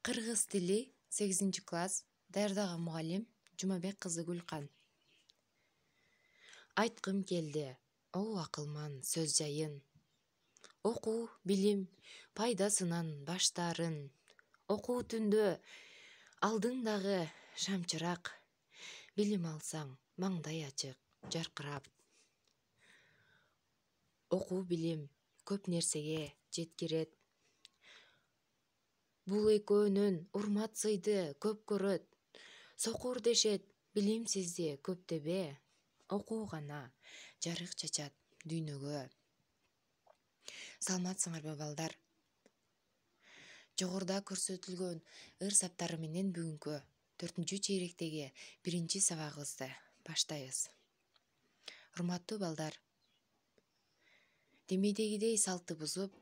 Кыргыз тили 8-класс даярдаган мугалим Жумабек кызы Гүлкан. Айткым келди, о акылман сөз жайын. Окуу, билим, пайдасынан баштарын. Окуу түндө алдыңдагы шамчырак. Билим алсаң, маңдай ачык, жаркырап. Окуу, билим көп нерсеге жеткирет. Бул экөөнүн урмат сыйды көп көрөт. Сокур дешет, билимсизди көп дебе. Окуу гана жарык чачат дүйнөгө. Саламатсыңарбы балдар? Жогоруда көрсөтүлгөн ыр саптары менен бүгүнкү 4-чейректеги 1-сабагыбызды баштайбыз. Урматтуу балдар, демейдегидей салтты бузуп,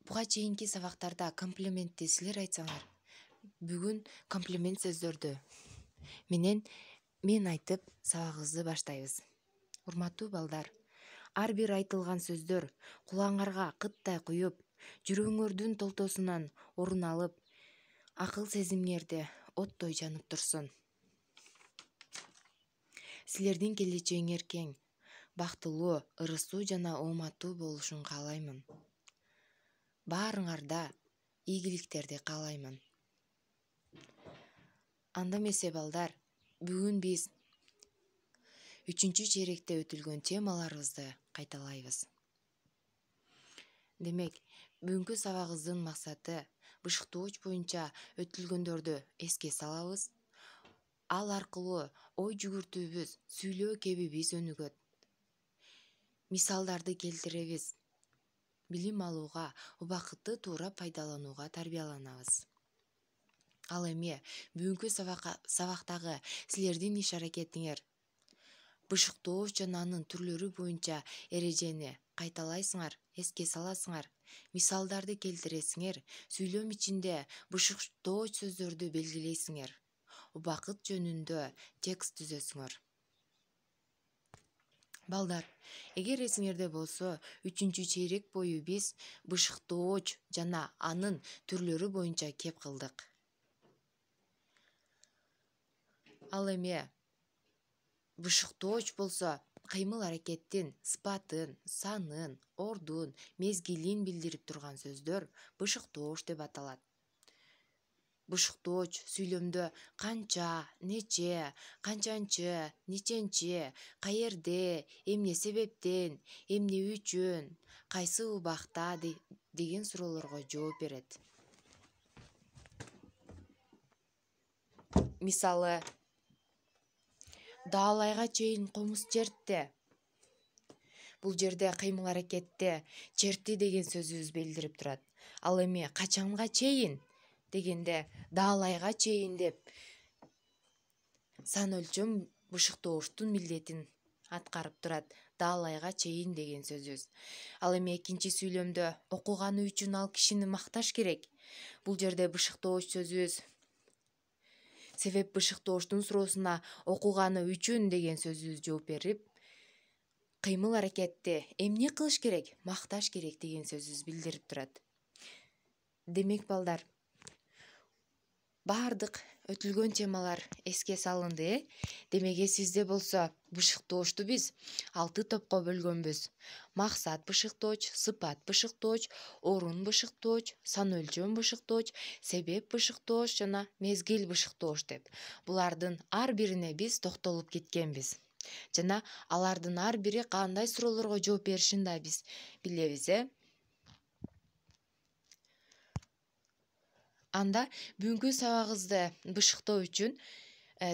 буга чейинки сабактарда комплиментти силер айтсаңар, бүгүн комплимент сөздөрдү мен айтып сабагыбызды баштайбыз. Урматтуу балдар, ар бир айтылган сөздөр кулаңарга кыттай куюп, жүрөгүңөрдүн толтосунан орун алып, акыл сезимиңерде оттой жанып турсун. Силердин келечегиңер кең, бактылуу, ырыстуу жана ооматтуу болушун каалаймын. Баарыңарда ийгиликтерди каалаймын. Анда эмесе балдар, бүгүн биз 3-чейректе өтүлгөн темаларыбызды кайталайбыз. Демек, бүгүнкү сабагыбыздын максаты бышыктооч боюнча өтүлгөндөрдү эске салабыз. Ал аркылуу ой жүгүртүүбүз, сүйлөө кебибиз өнүгөт. Мисалдарды келтиребиз. Билим алууга, убакытты туура пайдаланууга тарбияланабыз. Ал эми бүгүнкү сабактагы силердин иш-аракетиңер бышыктооч жана анын түрлөрү боюнча эрежени кайталайсыңар, эске саласыңар, мисалдарды келтиресиңер, сүйлөм ичинде бышыктооч сөздөрдү белгилейсиңер, убакыт жөнүндө текст түзөсүңөр. Балдар, эгер эсиңерде болсо, 3-чейрек бою биз бышыктооч жана анын түрлөрү боюнча кеп кылдык. Ал эми бышыктооч болсо кыймыл-аракеттин сыпатын, санын, ордун, мезгилин билдирип турган сөздөр бышыктооч деп аталат. Бышыктооч сүйлөмдө канча, нече, канчанчы, неченчи, каерде, эмне себептен, эмне үчүн, кайсы убакта деген суроолорго жооп берет. Мисалы, даалайга чейин комуз чертти. Бул жерде кыймыл-аракетте чертти деген сөзүбүз билдирип турат. Ал эми качанга чейин дегенде даалайга чейин деп сан өлчөм бышыктоочтун милдетин аткарып турат. Даалайга чейин деген сөзүбүз. Ал эми экинчи сүйлөмдө окуганы үчүн ал кишини макташ керек. Бул жерде бышыктооч сөзүбүз себеп бышыктоочтун суроосуна окуганы үчүн деген сөзүбүз жооп берип, кыймыл-аракетти эмне кылыш керек, макташ керек деген сөзүбүз билдирип турат. Демек балдар, баардык өтүлгөн темалар эске салынды. Демек эсибизде болсо, бышыктоочту биз 6 топко бөлгөнбүз. Максат бышыктооч, сыпат бышыктооч, орун бышыктооч, сан өлчөм бышыктооч, себеп бышыктооч жана мезгил бышыктооч деп. Булардын ар бирине биз токтолуп кеткенбиз. Жана алардын ар бири кандай суроолорго жооп беришин да биз билебиз, Анда бүгүнкү сабагыбызды бышыктоо үчүн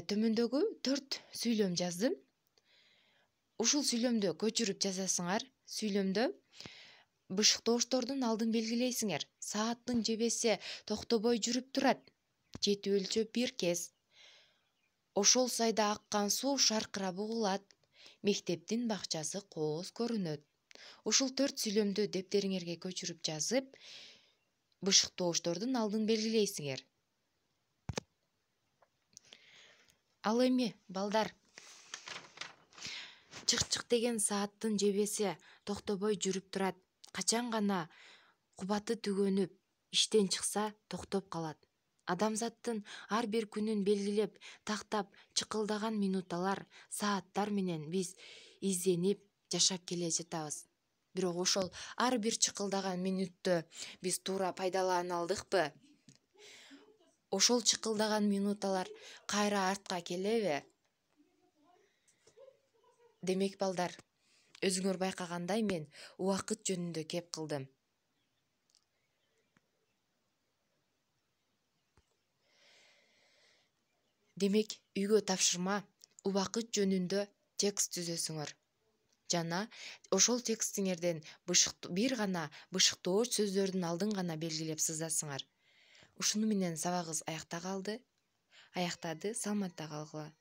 төмөндөгү 4 сүйлөм жаздым. Ушул сүйлөмдү көчүрүп жазасыңар. Сүйлөмдө бышыктоочтордун алдын белгилейсиңер. Сааттын жебеси токтобой жүрүп турат. Жети өлчөп бир кез. Ошол сайда аккан суу шаркырап угулат. Мектептин бакчасы кооз көрүнөт. Ушул 4 сүйлөмдү дептериңерге көчүрүп жазып, бышыктоочтордун алдын белгилейсиңер. Ал эми балдар, чык-чык деген сааттын жебеси токтобой жүрүп турат. Качан гана кубаты түгөнүп, иштен чыкса токтоп калат. Адамзаттын ар бир күнүн белгилеп, тактап чыкылдаган минуталар, сааттар менен биз изденип жашап келе жатабыз. Бирок ошол ар бир чыкылдаган минутту биз туура пайдалана алдыкпы? Ошол чыкылдаган минуталар кайра артка келеби? Демек балдар, өзүңөр байкагандай мен убакыт жөнүндө кеп кылдым. Демек үйгө тапшырма убакыт жөнүндө текст түзөсүңөр. Жана ошол текстиңерден бир гана бышыктоо сөздөрдүн алдын гана белгилеп сызасыңар. Ушуну менен сабагыбыз аяктады. Саламатта калгыла.